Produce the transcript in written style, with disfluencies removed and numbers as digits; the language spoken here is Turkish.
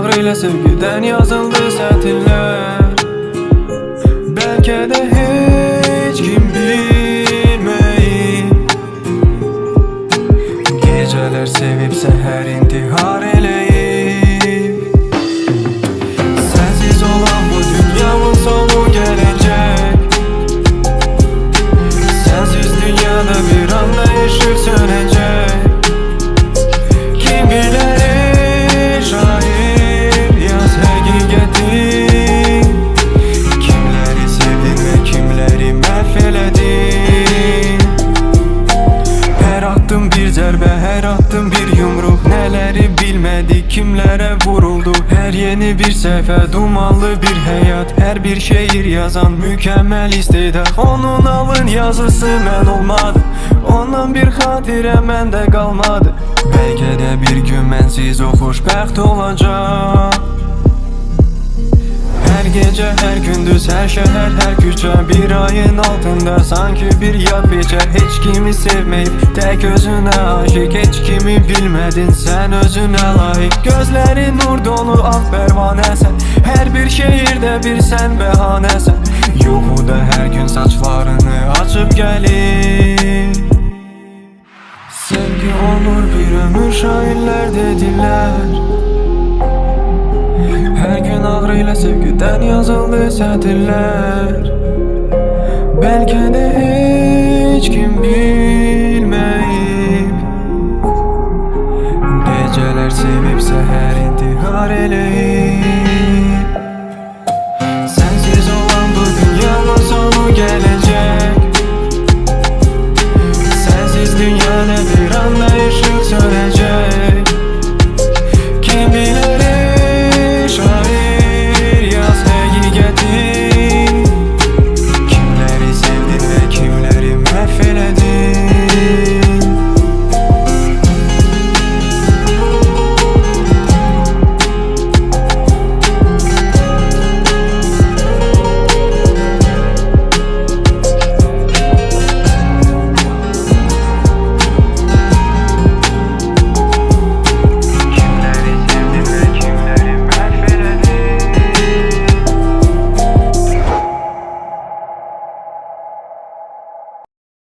ağrıyla sevgiden yazıldı satırlar. Belki de hiç kim bilmeyip geceler sevip seher intihar eleyip. Sensiz olan bu dünyamın sonu gelecek. Sensiz dünyada bir anda ışık sönecek. Kim bilir şair yaz hakikati. Kimleri sevdin ve kimleri mahveledin. Her attım bir zerbe, her attım bir yumruk. Neleri bilmedik, kimlere vuruldu. Her yeni bir sayfa, dumanlı bir hayat. Her bir şiir yazan mükemmel istedat. Onun alın yazısı men olmadı. Ondan bir hatire mende kalmadı. Belki de bir gün mensiz o xoşbəxt olacak. Her gece, her gündüz, her şehir, her küçe. Bir ayın altında sanki bir yad becə. Hiç kimi sevmeyip tek özüne aşık. Hiç kimi bilmedin sen özüne layık. Gözleri nur dolu ak pervanesen. Her bir şehirde bir sen behanesen. Yuxuda her gün saçlarını açıp gelir. Sevgi olur bir ömür şairler dediler. Her gün ağrıyla sevgiden yazıldı satırlar. Belki de hiç kim bilmeyip geceler sevip seher